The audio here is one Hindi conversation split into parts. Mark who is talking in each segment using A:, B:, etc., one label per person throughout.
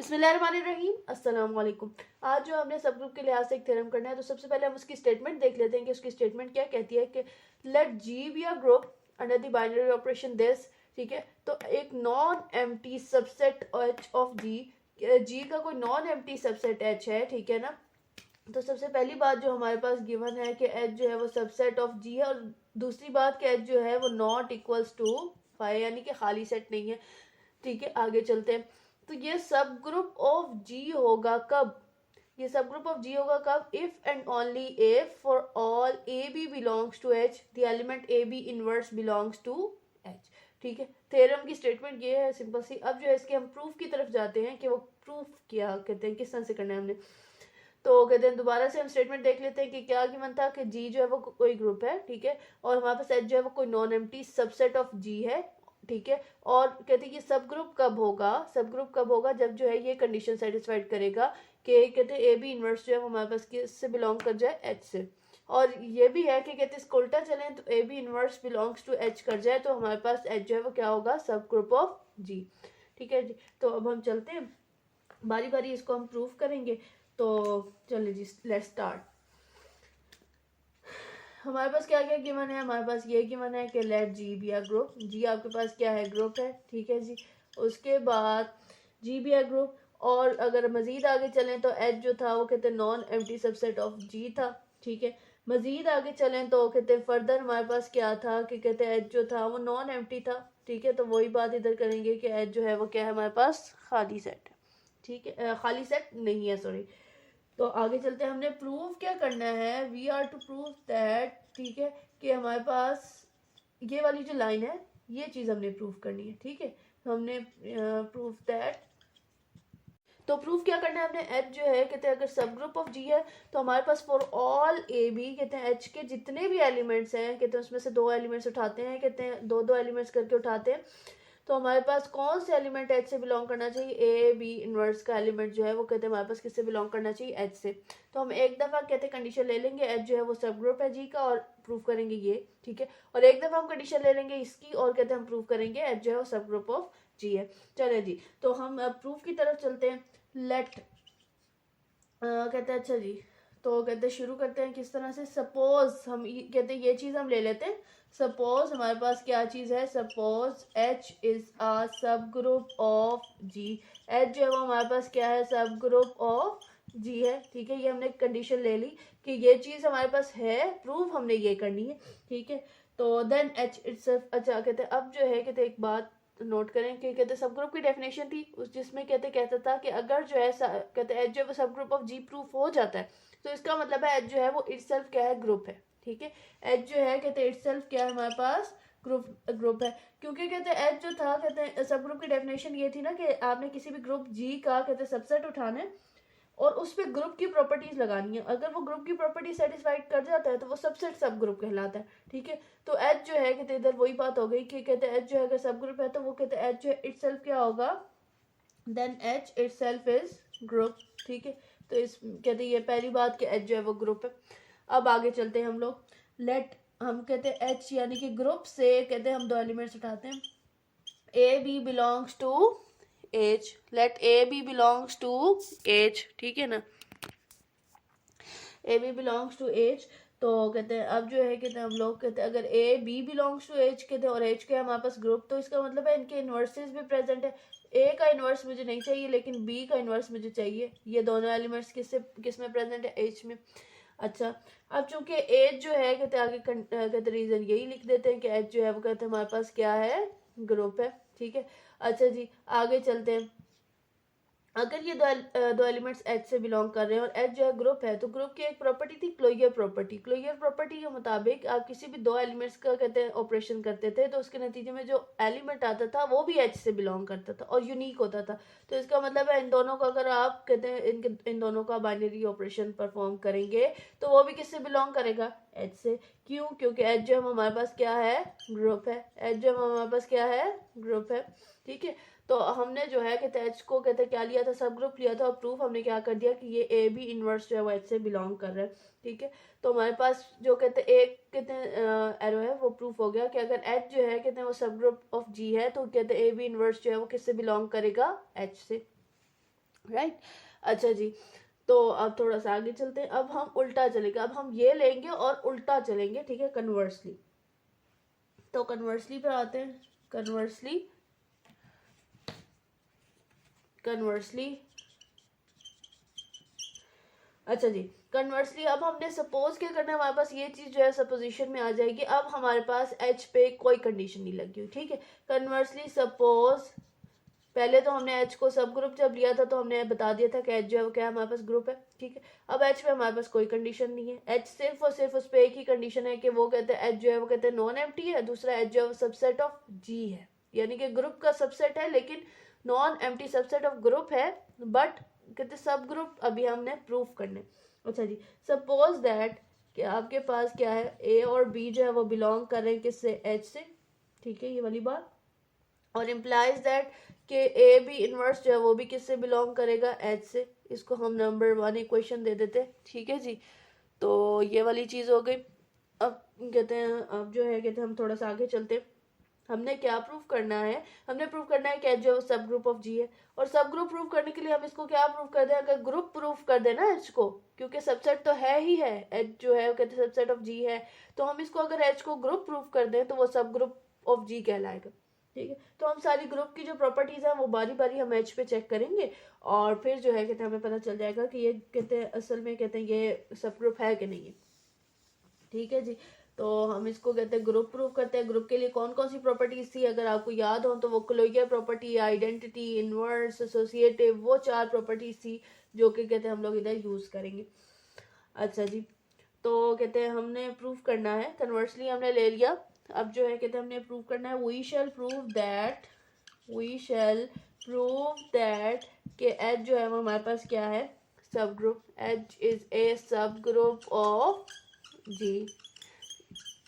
A: बिस्मिल्लाहिर्रहमानिर्रहीम, अस्सलाम वालेकुम। आज जो हमने सब ग्रुप के लिहाज से एक थ्योरम करना है, तो सबसे पहले हम उसकी स्टेटमेंट देख लेते हैं कि उसकी स्टेटमेंट क्या कहती है कि let G be a group under the binary operation this. ठीक है, तो एक non empty subset H of G, G का कोई नॉन एम्प्टी सबसेट एच है। ठीक है ना, तो सबसे पहली बात जो हमारे पास गिवन है कि एच जो है वो सबसेट ऑफ जी है, और दूसरी बात कि एच जो है वो नॉट इक्वल्स टू फाइव, यानी कि खाली सेट नहीं है। ठीक है, आगे चलते हैं। तो ये सब ग्रुप ऑफ जी होगा कब? ये सब ग्रुप ऑफ जी होगा कब? If and only if for all A B belongs to H the element A B inverse belongs to H. ठीक है, थ्योरम की स्टेटमेंट ये है सिंपल सी। अब जो है इसके हम प्रूफ की तरफ जाते हैं कि वो प्रूफ क्या कहते हैं, किस तरह से करना है हमने। तो कहते हैं दोबारा से हम स्टेटमेंट देख लेते हैं कि क्या गिवन था कि जी जो है वो कोई ग्रुप है। ठीक है, और हमारे पास एच जो है वो कोई नॉन एम्प्टी सबसेट ऑफ जी है। ठीक है, और कहते हैं ये सब ग्रुप कब होगा? सब ग्रुप कब होगा? जब जो है ये कंडीशन सेटिस्फाइड करेगा कि कहते हैं ए बी इनवर्स जो है वो हमारे पास किससे बिलोंग कर जाए? एच से। और ये भी है कि कहते हैं इसको उल्टा चलें तो A B inverse belongs to H कर जाए तो हमारे पास एच जो है वो क्या होगा? सब ग्रुप ऑफ जी। ठीक है जी, तो अब हम चलते हैं, बारी बारी इसको हम प्रूफ करेंगे। तो चलिए जी, लेट्स स्टार्ट। हमारे पास क्या क्या गिवन है? हमारे पास ये गिवन है कि let G be a group. G आपके पास क्या है? ग्रुप है। ठीक है जी, उसके बाद जी बी अ ग्रुप, और अगर मजीद आगे चलें तो एच जो था वो कहते हैं नॉन एम्प्टी सबसेट ऑफ जी था। ठीक है, मजीद आगे चलें तो कहते हैं फर्दर हमारे पास क्या था कि कहते हैं एच जो था वो नॉन एम्प्टी था। ठीक है, तो वही बात इधर करेंगे कि एच जो है वो क्या है हमारे पास? खाली सेट है। ठीक है, खाली सेट नहीं है, सॉरी। तो आगे चलते हैं, हमने प्रूव क्या करना है? We are to prove that, ठीक है, कि हमारे पास ये वाली जो लाइन है ये चीज़ हमने प्रूव करनी है। ठीक है, तो हमने प्रूव दैट, तो प्रूफ क्या करना है हमने? एच जो है कहते हैं अगर सब ग्रुप ऑफ जी है तो हमारे पास फॉर ऑल ए बी कहते हैं एच के जितने भी एलिमेंट्स हैं, कहते हैं उसमें से दो एलिमेंट्स उठाते हैं, कहते हैं दो दो एलिमेंट्स करके उठाते हैं, तो हमारे पास कौन से एलिमेंट एच से बिलोंग करना चाहिए? ए बी इनवर्स का एलिमेंट जो है वो कहते हैं हमारे पास किससे बिलोंग करना चाहिए? एच से। तो हम एक दफ़ा कहते हैं कंडीशन ले लेंगे एच जो है वो सब ग्रुप है जी का, और प्रूव करेंगे ये। ठीक है, और एक दफ़ा हम कंडीशन ले लेंगे इसकी और कहते हैं हम प्रूव करेंगे एच जो है वो सब ग्रुप ऑफ जी है। चले जी, तो हम अब प्रूफ की तरफ चलते हैं। लेट कहते हैं, अच्छा जी, तो कहते हैं शुरू करते हैं किस तरह से। सपोज हम कहते हैं ये चीज़ हम ले लेते हैं। सपोज हमारे पास क्या चीज़ है? सपोज एच इज अ सब ग्रुप ऑफ जी। एच जो है वो हमारे पास क्या है? सब ग्रुप ऑफ जी है। ठीक है, ये हमने कंडीशन ले ली कि ये चीज़ हमारे पास है, प्रूफ हमने ये करनी है। ठीक है, तो देन एच इट्सेल्फ, अच्छा कहते हैं अब जो है कहते हैं एक बात नोट करें कि कहते सब ग्रुप की डेफिनेशन थी उस जिसमें कहता था कि अगर जो है कहते एच जो है सब ग्रुप ऑफ जी प्रूफ हो जाता है तो इसका मतलब है एच जो है वो इटसेल्फ क्या है? ग्रुप है। ठीक है, एच जो है कहते हैं इटसेल्फ क्या है हमारे पास? ग्रुप है। क्योंकि कहते हैं एच जो था कहते हैं सब ग्रुप की डेफिनेशन ये थी ना कि आपने किसी भी ग्रुप जी का कहते हैं सबसेट उठाना है और उस पर ग्रुप की प्रॉपर्टीज लगानी है। अगर वो ग्रुप की प्रॉपर्टी सेटिस्फाइड कर जाता है तो वो सबसेट सब ग्रुप कहलाता है। ठीक है, तो एच जो है कहते इधर वही बात हो गई कि कहते एच जो है अगर सब ग्रुप है तो वो कहते एच जो है इटसेल्फ क्या होगा? Then H itself is group. ठीक है, तो इस कहते ये पहली बात कि एच जो है वो ग्रुप है। अब आगे चलते हैं हम लोग। लेट हम कहते हैं एच यानी कि ग्रुप से कहते हैं हम दो एलिमेंट्स उठाते हैं। A B belongs to H, let A B belongs to H. ठीक है ना, A B belongs to H, तो कहते हैं अब जो है कहते हैं हम लोग कहते हैं अगर A B belongs to H कहते हैं और एच के हमारे पास ग्रुप, तो इसका मतलब है इनके इन्वर्सेस भी प्रेजेंट है। ए का इन्वर्स मुझे नहीं चाहिए लेकिन बी का इन्वर्स मुझे चाहिए। ये दोनों एलिमेंट्स किस में प्रेजेंट है? एच में। अच्छा, अब चूंकि एच जो है कहते आगे कहते रीजन यही लिख देते हैं कि एच जो है वो कहते हैं हमारे पास क्या है? ग्रुप है। ठीक है, अच्छा जी, आगे चलते हैं। अगर ये दो एलिमेंट्स एच से बिलोंग कर रहे हैं और एच जो है ग्रुप है, तो ग्रुप की एक प्रॉपर्टी थी क्लोजर प्रॉपर्टी। क्लोजर प्रॉपर्टी के मुताबिक आप किसी भी दो एलिमेंट्स का कहते हैं ऑपरेशन करते थे तो उसके नतीजे में जो एलिमेंट आता था वो भी एच से बिलोंग करता था और यूनिक होता था। तो इसका मतलब है इन दोनों का अगर आप कहते हैं इन दोनों का बाइनरी ऑपरेशन परफॉर्म करेंगे तो वो भी किससे बिलोंग करेगा? एच से। क्यों? क्योंकि एच जो हमारे पास क्या है? ग्रुप है। एच जो हमारे पास क्या है? ग्रुप है। ठीक है, तो हमने जो है कहते एच को कहते क्या लिया था? सब ग्रुप लिया था, और प्रूफ हमने क्या कर दिया कि ये ए बी इनवर्स जो है वो एच से बिलोंग कर रहा है। ठीक है, तो हमारे पास जो कहते एक कहते एरो है वो प्रूफ हो गया कि अगर एच जो है कहते हैं वो सब ग्रुप ऑफ जी है तो कहते ए बी इनवर्स जो है वो किससे बिलोंग करेगा? एच से। राइट। अच्छा जी, तो अब थोड़ा सा आगे चलते हैं। अब हम उल्टा चलेंगे, अब हम ये लेंगे और उल्टा चलेंगे, ठीक है, कन्वर्सली। तो कन्वर्सली पे आते हैं। कन्वर्सली, कन्वर्सली, अच्छा जी, कन्वर्सली अब हमने सपोज क्या करना है, हमारे पास ये चीज जो है सपोजिशन में आ जाएगी। अब हमारे पास एच पे कोई कंडीशन नहीं लगी हुई, ठीक है। कन्वर्सली सपोज, पहले तो हमने एच को सब ग्रुप जब लिया था तो हमने बता दिया था कि एच जो है वो क्या है, हमारे पास ग्रुप है, ठीक है। अब एच पे हमारे पास कोई कंडीशन नहीं है। एच सिर्फ और सिर्फ उस पर एक ही कंडीशन है कि वो कहते हैं एच जो है वो कहते हैं नॉन एम्प्टी है, दूसरा एच जो है वो सबसेट ऑफ जी है, यानी कि ग्रुप का सबसेट है लेकिन non empty subset of group है, बट कहते सब ग्रुप अभी हमने प्रूफ करने। अच्छा जी, सपोज दैट कि आपके पास क्या है, ए और बी जो है वो बिलोंग कर रहे हैं किससे, एच से, ठीक है, ये वाली बात। और इम्प्लाइज दैट कि ए बी इनवर्स जो है वो भी किससे बिलोंग करेगा, एच से। इसको हम नंबर 1 इक्वेशन दे देते हैं, ठीक है जी। तो ये वाली चीज़ हो गई। अब कहते हैं, अब जो है कहते हैं हम थोड़ा सा आगे चलते हैं। हमने क्या प्रूफ करना है, हमने प्रूफ करना है कि एच जो है सब ग्रुप ऑफ जी है। और सब ग्रुप प्रूफ करने के लिए हम इसको क्या प्रूफ कर दें, अगर ग्रुप प्रूफ कर देना एच को, क्योंकि सबसेट तो है ही है, एच जो है वो कहते हैं सबसेट ऑफ जी है, तो हम इसको अगर एच को ग्रुप प्रूफ कर दें तो वो सब ग्रुप ऑफ जी कहलाएगा, ठीक है। तो हम सारी ग्रुप की जो प्रॉपर्टीज है वो बारी बारी हम एच पे चेक करेंगे और फिर जो है कहते हैं हमें पता चल जाएगा कि ये कहते हैं असल में कहते हैं ये सब ग्रुप है कि नहीं है, ठीक है जी। तो हम इसको कहते हैं ग्रुप प्रूफ करते हैं। ग्रुप के लिए कौन कौन सी प्रॉपर्टीज थी, अगर आपको याद हो तो वो closure property, identity, inverse, associative, वो 4 प्रॉपर्टीज थी जो कि कहते हैं हम लोग इधर यूज करेंगे। अच्छा जी, तो कहते हैं हमने प्रूफ करना है, कन्वर्सली हमने ले लिया। अब जो है कहते हैं हमने प्रूफ करना है, we shall prove that, we shall prove that कि एच जो है वो हमारे पास क्या है, सब group, H is a subgroup of जी।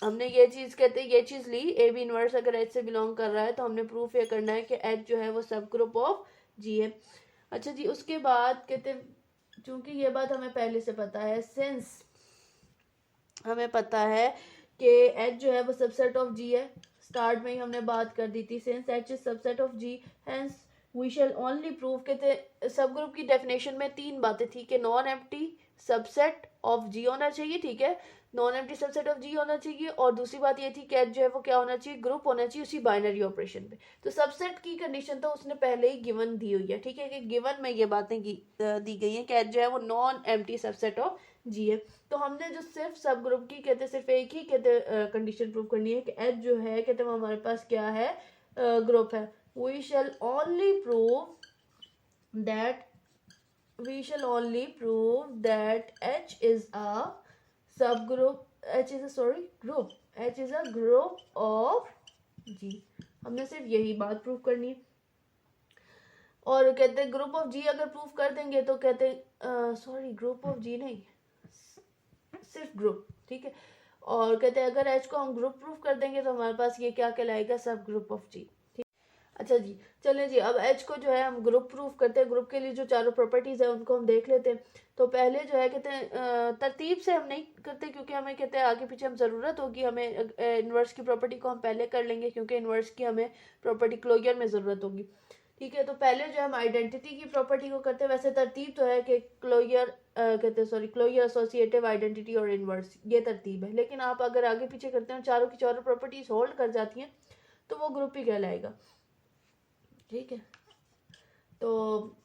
A: हमने ये चीज कहते हैं, ये चीज ली, ए बी इनवर्स अगर एच से बिलोंग कर रहा है तो हमने प्रूफ ये करना है कि एच जो है वो सब ग्रुप ऑफ जी है। अच्छा जी, उसके बाद कहते हैं चूंकि ये बात हमें पहले से पता है, सिंस हमें पता है कि एच जो है वो सबसेट ऑफ जी है, स्टार्ट में ही हमने बात कर दी थी, since H is subset of G hence we shall only prove. कहते सब ग्रुप की डेफिनेशन में 3 बातें थी कि नॉन एम्प्टी सबसेट ऑफ जी होना चाहिए, ठीक है, नॉन एम्प्टी सबसेट ऑफ जी होना चाहिए, और दूसरी बात ये थी कि एच जो है वो क्या होना चाहिए, ग्रुप होना चाहिए उसी बाइनरी ऑपरेशन पे। तो सबसेट की कंडीशन तो उसने पहले ही गिवन दी हुई है, ठीक है, कि गिवन में ये बातें दी गई हैं कि एच जो है वो नॉन एम्प्टी सबसेट ऑफ जी है। तो हमने जो सिर्फ सब ग्रुप की कहते सिर्फ एक ही कहते कंडीशन प्रूव करनी है कि एच जो है कहते वो हमारे पास क्या है, ग्रुप है। We shall only prove that, we shall only prove that H is a subgroup, H is a sorry group, H is a group of G। हमने सिर्फ यही बात प्रूव करनी है। और कहते हैं ग्रुप ऑफ जी अगर प्रूव कर देंगे तो कहते हैं सॉरी ग्रुप ऑफ जी नहीं, सिर्फ ग्रुप, ठीक है। और कहते हैं अगर एच को हम ग्रुप प्रूफ कर देंगे तो हमारे पास ये क्या कहलाएगा, सब ग्रुप ऑफ जी, ठीक। अच्छा जी, चलें जी, अब एच को जो है हम ग्रुप प्रूफ करते हैं। ग्रुप के लिए जो चारों प्रॉपर्टीज है उनको हम देख लेते हैं। तो पहले जो है कहते हैं तरतीब से हम नहीं करते क्योंकि हमें कहते हैं आगे पीछे हम ज़रूरत होगी, हमें इन्वर्स की प्रॉपर्टी को हम पहले कर लेंगे क्योंकि इन्वर्स की हमें प्रॉपर्टी क्लोजर में ज़रूरत होगी, ठीक है। तो पहले जो हम आइडेंटिटी की प्रॉपर्टी को करते हैं, वैसे तरतीब तो है कि क्लोजर कहते हैं सॉरी क्लोजर, एसोसिएटिव, आइडेंटिटी और इनवर्स, ये तरतीब है। लेकिन आप अगर आगे पीछे करते हैं चारों की चारों प्रॉपर्टीज होल्ड कर जाती हैं तो वो ग्रुप ही कहलाएगा, ठीक है। तो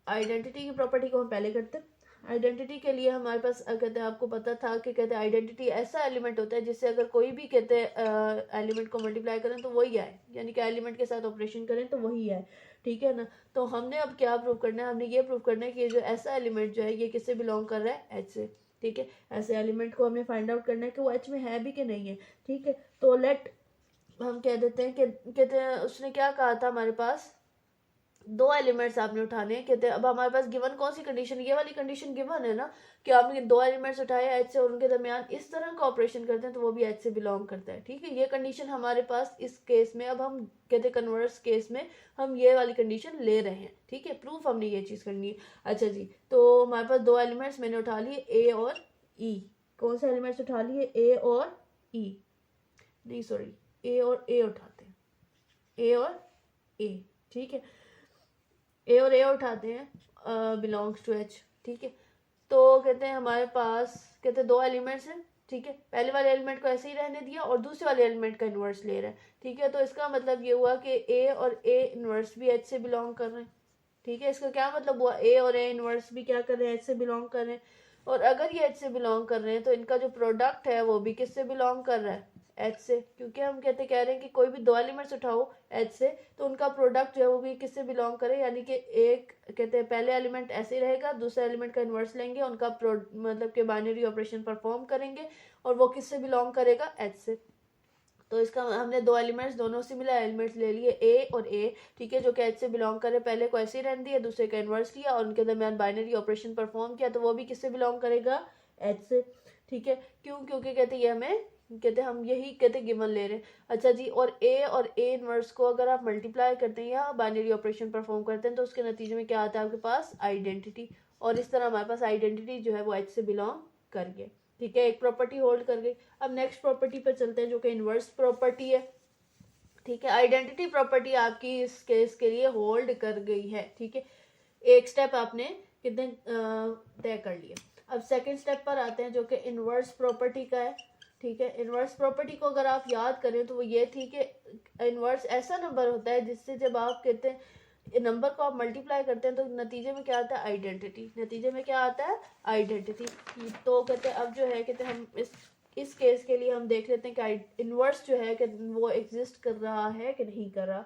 A: आइडेंटिटी की प्रॉपर्टी को हम पहले करते हैं। आइडेंटिटी के लिए हमारे पास कहते हैं आपको पता था कि कहते हैं आइडेंटिटी ऐसा एलिमेंट होता है जिससे अगर कोई भी कहते हैं एलिमेंट को मल्टीप्लाई करें तो वही आए, यानी कि एलिमेंट के साथ ऑपरेशन करें तो वही आए, ठीक है ना। तो हमने अब क्या प्रूव करना है, हमने ये प्रूव करना है कि ये जो ऐसा एलिमेंट जो है ये किससे बिलोंग कर रहा है, एच से, ठीक है। ऐसे एलिमेंट को हमने फाइंड आउट करना है कि वो एच में है भी कि नहीं है, ठीक है। तो लेट हम कह देते हैं कि कहते हैं उसने क्या कहा था, हमारे पास 2 एलिमेंट्स आपने उठाने हैं, कहते हैं अब हमारे पास गिवन कौन सी कंडीशन, ये वाली कंडीशन गिवन है ना कि आपने 2 एलिमेंट्स उठाए एच से और उनके दरमियान इस तरह का ऑपरेशन करते हैं तो वो भी एच से बिलोंग करता है, ठीक है। ये कंडीशन हमारे पास इस केस में, अब हम कहते हैं कन्वर्स केस में हम ये वाली कंडीशन ले रहे हैं, ठीक है। प्रूफ हमने ये चीज़ करनी है। अच्छा जी, तो हमारे पास 2 एलिमेंट्स मैंने उठा लिए, ए और ई। कौन से एलिमेंट्स उठा लिए, ए और ई, नहीं सॉरी ए और ए उठाते हैं, ए और ए, ठीक है। ए और ए उठाते हैं बिलोंग्स टू एच, ठीक है। तो कहते हैं हमारे पास कहते हैं दो एलिमेंट्स हैं, ठीक है। पहले वाले एलिमेंट को ऐसे ही रहने दिया और दूसरे वाले एलिमेंट का इन्वर्स ले रहा है, ठीक है। तो इसका मतलब ये हुआ कि ए और ए इन्वर्स भी एच से बिलोंग कर रहे हैं, ठीक है। इसका क्या मतलब हुआ, ए और ए इन्वर्स भी क्या कर रहे हैं, एच से बिलोंग कर रहे हैं। और अगर ये एच से बिलोंग कर रहे हैं तो इनका जो प्रोडक्ट है वो भी किससे बिलोंग कर रहा है, एच से, क्योंकि हम कह रहे हैं कि कोई भी दो एलिमेंट्स उठाओ एच से तो उनका प्रोडक्ट जो है वो भी किससे बिलोंग करे, यानी कि एक कहते हैं पहले एलिमेंट ऐसे ही रहेगा, दूसरे एलिमेंट का इन्वर्स लेंगे, उनका मतलब कि बाइनरी ऑपरेशन परफॉर्म करेंगे और वो किससे बिलोंग करेगा, एच से। तो इसका हमने दो एलिमेंट्स, दोनों सिमिलर एलिमेंट्स ले लिए ए और ए, ठीक है, जो कि एच से बिलोंग करे, पहले को ऐसे ही रहने दिया, दूसरे का इन्वर्स लिया और उनके दरमियान बाइनरी ऑपरेशन परफॉर्म किया, तो वो भी किससे बिलोंग करेगा, एच से, ठीक है। क्यों, क्योंकि कहते ये हमें कहते हम यही कहते गिवन ले रहे हैं। अच्छा जी, और ए इनवर्स को अगर आप मल्टीप्लाई करते हैं या बाइनरी ऑपरेशन परफॉर्म करते हैं तो उसके नतीजे में क्या आता है आपके पास, आइडेंटिटी। और इस तरह हमारे पास आइडेंटिटी जो है वो एच से बिलोंग कर गए, ठीक है, एक प्रॉपर्टी होल्ड कर गई। अब नेक्स्ट प्रॉपर्टी पर चलते हैं जो कि इनवर्स प्रॉपर्टी है, ठीक है। आइडेंटिटी प्रॉपर्टी आपकी इस केस के लिए होल्ड कर गई है, ठीक है। एक स्टेप आपने कितने तय कर लिए। अब सेकंड स्टेप पर आते हैं जो कि इनवर्स प्रॉपर्टी का है, ठीक है। इनवर्स प्रॉपर्टी को अगर आप याद करें तो वो ये थी कि इनवर्स ऐसा नंबर होता है जिससे जब आप कहते हैं नंबर को आप मल्टीप्लाई करते हैं तो नतीजे में क्या आता है, आइडेंटिटी। नतीजे में क्या आता है, आइडेंटिटी। तो कहते हैं अब जो है कहते हैं हम इस केस के लिए हम देख लेते हैं कि इनवर्स जो है कि वो एग्जिस्ट कर रहा है कि नहीं कर रहा।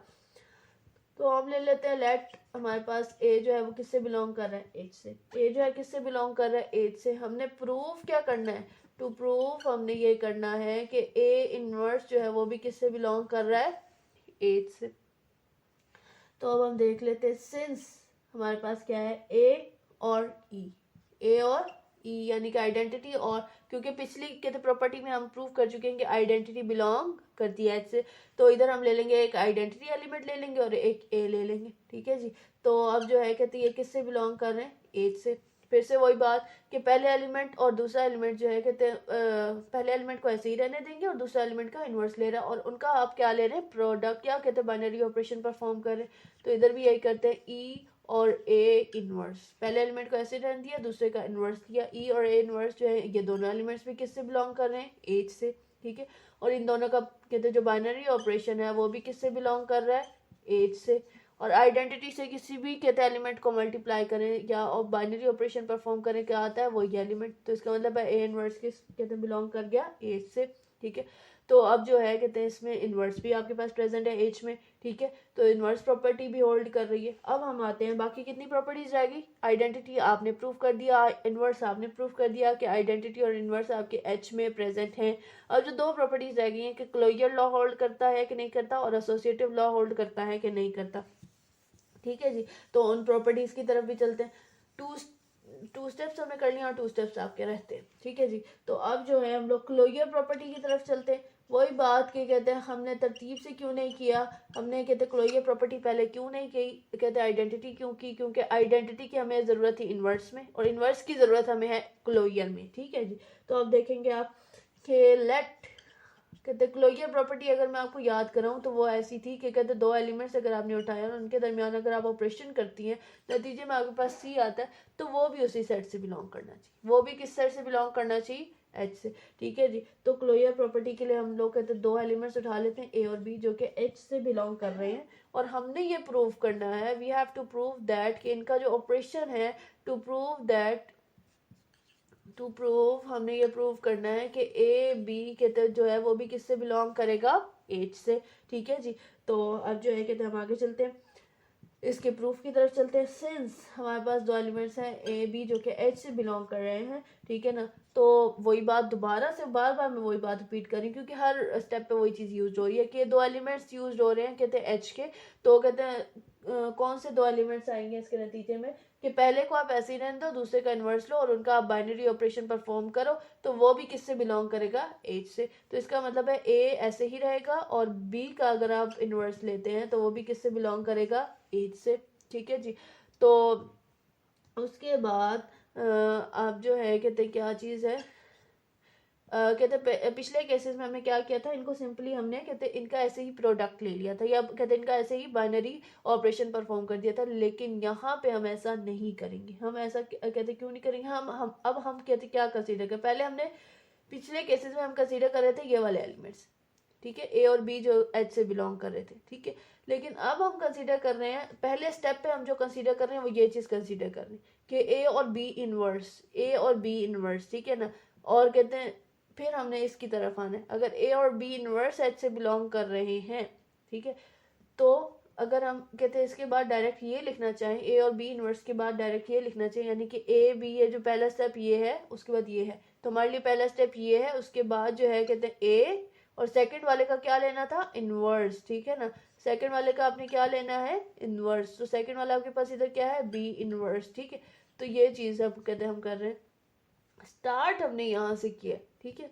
A: तो हम ले लेते हैं लेट हमारे पास ए जो है वो किससे बिलोंग कर रहा है, एच से। ए जो है किससे बिलोंग कर रहा है, एच से। हमने प्रूफ क्या करना है, टू प्रूफ हमने ये करना है कि ए इनवर्स जो है वो भी किससे बिलोंग कर रहा है, एच से। तो अब हम देख लेते हैं सिंस हमारे पास क्या है, ए और ई, ए और ई यानी कि आइडेंटिटी। और क्योंकि पिछली कहते प्रॉपर्टी में हम प्रूव कर चुके हैं कि आइडेंटिटी बिलोंग करती है एच से, तो इधर हम ले लेंगे एक आइडेंटिटी एलिमेंट ले लेंगे और एक ए ले लेंगे, ठीक है जी। तो अब जो है कहते ये किससे बिलोंग कर रहे हैं, एच से। फिर से वही बात कि पहले एलिमेंट और दूसरा एलिमेंट जो है कहते पहले एलिमेंट को ऐसे ही रहने देंगे और दूसरा एलिमेंट का इन्वर्स ले रहा है और उनका आप क्या ले रहे हैं, प्रोडक्ट, क्या कहते हैं बाइनरी ऑपरेशन परफॉर्म कर रहे हैं। तो इधर भी यही करते हैं, ई और ए इनवर्स, पहले एलिमेंट को ऐसे रहने दिया, दूसरे का इनवर्स लिया। ई और ए इनवर्स जो है ये दोनों एलिमेंट्स भी किससे बिलोंग कर रहे हैं, एच से, ठीक है। और इन दोनों का कहते हैं जो बाइनरी ऑपरेशन है वो भी किससे बिलोंग कर रहा है, एच से। और आइडेंटिटी से किसी भी कहते हैं एलिमेंट को मल्टीप्लाई करें या और बाइनरी ऑपरेशन परफॉर्म करें, क्या आता है, वही एलिमेंट। तो इसका मतलब है ए इनवर्स किस कहते हैं बिलोंग कर गया, एच से, ठीक है। तो अब जो है कहते हैं इसमें इनवर्स भी आपके पास प्रेजेंट है एच में, ठीक है। तो इनवर्स प्रॉपर्टी भी होल्ड कर रही है। अब हम आते हैं बाकी कितनी प्रॉपर्टीज रहेगी, आइडेंटिटी आपने प्रूव कर दिया, इनवर्स आपने प्रूव कर दिया कि आइडेंटिटी और इनवर्स आपके एच में प्रेजेंट हैं। अब जो दो प्रॉपर्टीज रह गई हैं कि क्लोजर लॉ होल्ड करता है कि नहीं करता और एसोसिएटिव लॉ होल्ड करता है कि नहीं करता, ठीक है जी। तो उन प्रॉपर्टीज की तरफ भी चलते हैं। टू स्टेप्स हमने कर लिया और टू स्टेप्स आपके रहते हैं, ठीक है जी। तो अब जो है हम लोग क्लोजर प्रॉपर्टी की तरफ चलते हैं। वही बात के कहते हैं हमने तरतीब से क्यों नहीं किया, हमने कहते हैं क्लोजर प्रॉपर्टी पहले क्यों नहीं की, कहते हैं आइडेंटिटी क्यों की, क्योंकि आइडेंटिटी की हमें ज़रूरत थी इन्वर्स में और इन्वर्स की ज़रूरत हमें है क्लोजर में, ठीक है जी। तो अब देखेंगे आप कि लेट कहते क्लोजर प्रॉपर्टी अगर मैं आपको याद कराऊं तो वो ऐसी थी कि कहते दो एलिमेंट्स अगर आपने उठाया और उनके दरमियान अगर आप ऑपरेशन करती हैं, नतीजे में आपके पास सी आता है, तो वो भी उसी सेट से बिलोंग करना चाहिए, वो भी किस सेट से बिलोंग करना चाहिए, एच से, ठीक है जी। तो क्लोजर प्रॉपर्टी के लिए हम लोग कहते दो एलिमेंट्स उठा लेते हैं ए और बी जो कि एच से बिलोंग कर रहे हैं और हमने ये प्रूव करना है, we have to prove that कि इनका जो ऑपरेशन है, टू प्रूव हमने ये प्रूव करना है कि ए बी कहते जो है वो भी किससे बिलोंग करेगा, एच से, ठीक है जी। तो अब जो है कहते हम आगे चलते हैं, इसके प्रूफ की तरफ चलते हैं। सिंस हमारे पास दो एलिमेंट्स हैं ए बी जो कि एच से बिलोंग कर रहे हैं, ठीक है ना। तो वही बात दोबारा से बार बार मैं वही बात रिपीट करी क्योंकि हर स्टेप पे वही चीज़ यूज हो रही है कि दो एलिमेंट्स यूज हो रहे हैं कहते हैं एच के। तो कहते हैं कौन से दो एलिमेंट्स आएंगे इसके नतीजे में कि पहले को आप ऐसे ही रहने दो, दूसरे का इन्वर्स लो और उनका आप बाइनरी ऑपरेशन परफॉर्म करो, तो वो भी किससे बिलोंग करेगा, एच से। तो इसका मतलब है ए ऐसे ही रहेगा और बी का अगर आप इन्वर्स लेते हैं तो वो भी किससे बिलोंग करेगा, एच से, ठीक है जी। तो उसके बाद आप जो है कहते क्या चीज़ है, कहते पिछले केसेस में हमने क्या किया था, इनको सिंपली हमने कहते इनका ऐसे ही प्रोडक्ट ले लिया था या कहते इनका ऐसे ही बाइनरी ऑपरेशन परफॉर्म कर दिया था, लेकिन यहाँ पे हम ऐसा नहीं करेंगे। हम ऐसा कहते क्यों नहीं करेंगे, हम कहते क्या कंसीडर करें, पहले हमने पिछले केसेस में हम कंसीडर कर रहे थे ये वाले एलिमेंट्स, ठीक है, ए और बी जो एच से बिलोंग कर रहे थे, ठीक है। लेकिन अब हम कंसीडर कर रहे हैं, पहले स्टेप पे हम जो कंसीडर कर रहे हैं वो ये चीज़ कंसीडर कर रहे हैं कि ए और बी इनवर्स, ठीक है ना। और कहते हैं फिर हमने इसकी तरफ आना है, अगर ए और बी इनवर्स एच से बिलोंग कर रहे हैं, ठीक है, तो अगर हम कहते हैं इसके बाद डायरेक्ट ये लिखना चाहें, ए और बी इनवर्स के बाद डायरेक्ट ये लिखना चाहिए, यानी कि ए बी ये जो पहला स्टेप ये है उसके बाद ये है, तो हमारे लिए पहला स्टेप ये है, उसके बाद जो है कहते हैं ए और सेकंड वाले का क्या लेना था, इनवर्स, ठीक है ना। सेकंड वाले का आपने क्या लेना है, इनवर्स, तो सेकंड वाला आपके पास इधर क्या है, बी इनवर्स, ठीक है। तो ये चीज़ अब कहते हैं हम कर रहे हैं, स्टार्ट हमने यहाँ से किया, ठीक है।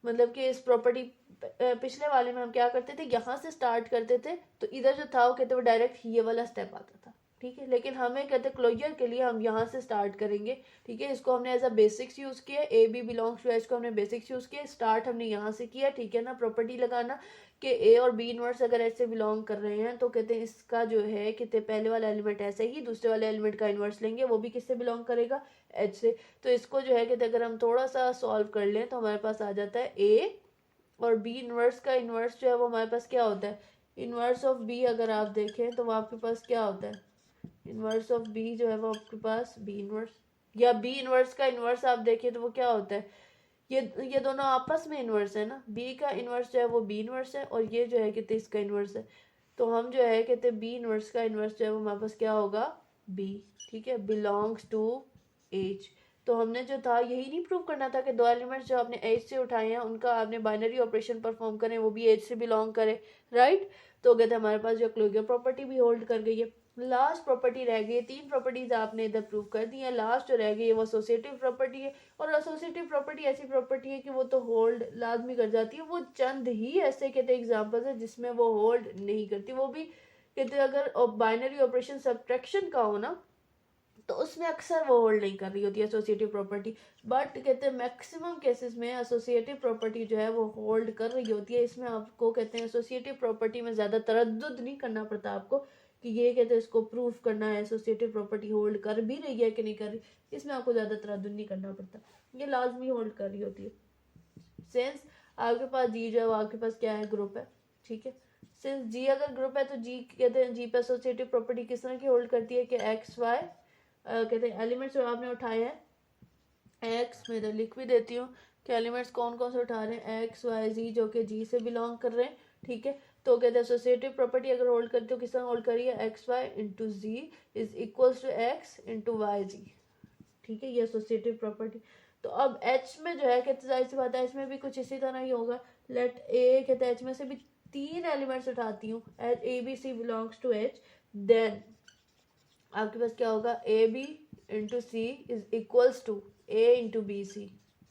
A: मतलब कि इस प्रॉपर्टी पिछले वाले में हम क्या करते थे, यहाँ से स्टार्ट करते थे, तो इधर जो था वो कहते वो डायरेक्ट ये वाला स्टेप आता था, ठीक है। लेकिन हमें कहते क्लोजर के लिए हम यहाँ से स्टार्ट करेंगे, ठीक है। इसको हमने एज अ बेसिक्स यूज़ किया, A B belongs to H को हमने बेसिक्स यूज़ किया, स्टार्ट हमने यहाँ से किया, ठीक है ना। प्रॉपर्टी लगाना कि ए और बी इनवर्स अगर एच से बिलोंग कर रहे हैं तो कहते हैं इसका जो है कहते पहले वाला एलिमेंट ऐसे ही दूसरे वाले एलिमेंट का इनवर्स लेंगे, वो भी किससे बिलोंग करेगा, एच से। तो इसको जो है कहते अगर हम थोड़ा सा सॉल्व कर लें तो हमारे पास आ जाता है ए और बी इनवर्स का इनवर्स जो है वो हमारे पास क्या होता है, इनवर्स ऑफ बी अगर आप देखें तो वो आपके पास क्या होता है, इनवर्स ऑफ बी जो है वो आपके पास बी इनवर्स, या बी इनवर्स का इनवर्स आप देखें तो वो क्या होता है, ये दोनों आपस में इनवर्स है ना, बी का इनवर्स जो है वो बी इनवर्स है और ये जो है कहते इसका इनवर्स है, तो हम जो है कहते बी इनवर्स का इनवर्स जो है वो हमारे पास क्या होगा, बी, ठीक है, बिलोंग्स टू एच। तो हमने जो था यही नहीं प्रूव करना था कि दो एलिमेंट्स जो आपने एच से उठाए हैं उनका आपने बाइनरी ऑपरेशन परफॉर्म करें वो भी एच से बिलोंग करे, राइट। तो कहते हमारे पास जो क्लोजर प्रॉपर्टी भी होल्ड कर गई है। लास्ट प्रॉपर्टी रह गई, तीन प्रॉपर्टीज आपने इधर प्रूव कर दी है, लास्ट जो रह गई है वो एसोसिएटिव प्रॉपर्टी है। और एसोसिएटिव प्रॉपर्टी ऐसी प्रॉपर्टी है कि वो तो होल्ड लाजमी कर जाती है, वो चंद ही ऐसे कहते एग्जांपल्स है जिसमें वो होल्ड नहीं करती, वो भी कहते अगर बाइनरी ऑपरेशन सब्ट्रैक्शन का हो ना तो उसमें अक्सर वो होल्ड नहीं कर रही होती है एसोसिएटिव प्रॉपर्टी, बट कहते हैं मैक्सिमम केसेस में एसोसिएटिव प्रॉपर्टी जो है वो होल्ड कर रही होती है। इसमें आपको कहते हैं एसोसिएटिव प्रॉपर्टी में ज़्यादा तरद्दुद नहीं करना पड़ता आपको कि ये कहते हैं इसको प्रूफ करना है एसोसिएटिव प्रॉपर्टी होल्ड कर भी रही है कि नहीं कर रही, इसमें आपको ज़्यादा तरद्दुद नहीं करना पड़ता, ये लाजमी होल्ड कर रही होती है। सिंस आपके पास जी जो है वो आपके पास क्या है, ग्रुप है, ठीक है। सिंस जी अगर ग्रुप है तो जी कहते हैं जी पे एसोसिएटिव प्रॉपर्टी किस तरह की होल्ड करती है कि एक्स वाई कहते हैं एलिमेंट्स जो आपने उठाए हैं एक्स में इधर लिख भी देती हूँ कि एलिमेंट्स कौन कौन से उठा रहे हैं, एक्स वाई जी जो कि जी से बिलोंग कर रहे हैं, ठीक है। तो कहते हैं एसोसिएटिव प्रॉपर्टी अगर होल्ड करती हो किस तरह होल्ड करी है, X Y into G is equals to X into Y G, ठीक है, ये एसोसिएटिव प्रॉपर्टी। तो अब एच में जो है कहते जाहिर सी बात है एच में भी कुछ इसी तरह ही होगा। लेट ए कहते हैं एच में से भी तीन एलिमेंट्स उठाती हूँ, A B C belongs to H, then आपके पास क्या होगा, A B into C is equals to A into B C,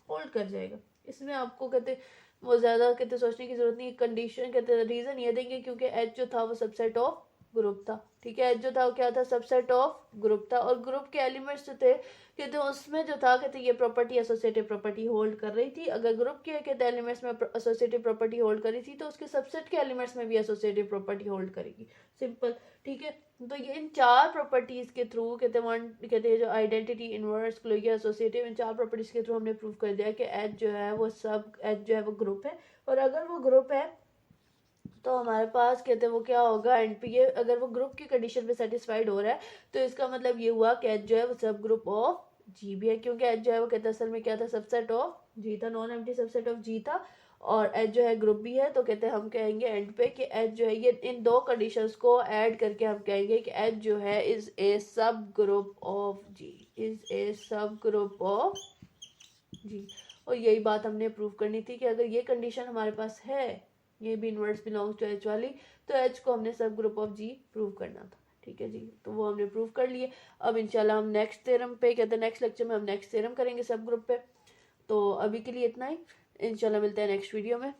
A: hold कर जाएगा। इसमें आपको कहते वो ज़्यादा कहते सोचने की जरूरत नहीं, कंडीशन कहते रीज़न ये देंगे क्योंकि एच जो था वो सबसेट ऑफ ग्रुप था, ठीक है। एच जो था वो क्या था, सबसेट ऑफ ग्रुप था, और ग्रुप के एलिमेंट्स जो थे कहते उसमें जो था कहते ये प्रॉपर्टी एसोसिएटिव प्रॉपर्टी होल्ड कर रही थी। अगर ग्रुप के कहते एलिमेंट्स में एसोसिएटिव प्रॉपर्टी होल्ड करी थी तो उसके सबसेट के एलिमेंट्स में भी एसोसिएटिव प्रॉपर्टी होल्ड करेगी, सिंपल, ठीक है। तो ये इन चार प्रॉपर्टीज के थ्रू कहते हैं जो आइडेंटिटी, इनवर्स, क्लोजर, एसोसिएटिव, इन चार प्रॉपर्टीज के थ्रू हमने प्रूव कर दिया कि एच जो है वो एच जो है वो ग्रुप है। और अगर वो ग्रुप है तो हमारे पास कहते हैं वो क्या होगा एंड पे, ये अगर वो ग्रुप की कंडीशन पे सेटिस्फाइड हो रहा है तो इसका मतलब ये हुआ कि एच जो है वो सब ग्रुप ऑफ जी भी है, क्योंकि एच जो है वो कहते हैं असल में क्या था, सबसेट ऑफ जी था, नॉन एम्प्टी सबसेट ऑफ जी था, और एच जो है ग्रुप भी है। तो कहते हैं हम कहेंगे एंड पे कि एच जो है ये इन दो कंडीशंस को ऐड करके हम कहेंगे कि एच जो है is a subgroup of G, is a subgroup of जी। और यही बात हमने प्रूव करनी थी कि अगर ये कंडीशन हमारे पास है, ये भी इनवर्स बिलोंग्स टू एच वाली, तो एच को हमने सब ग्रुप ऑफ जी प्रूव करना था, ठीक है जी। तो वो हमने प्रूव कर लिए। अब इंशाल्लाह हम नेक्स्ट थ्योरम पे कहते हैं नेक्स्ट लेक्चर में हम नेक्स्ट थ्योरम करेंगे सब ग्रुप पे। तो अभी के लिए इतना ही, इंशाल्लाह मिलते हैं नेक्स्ट वीडियो में।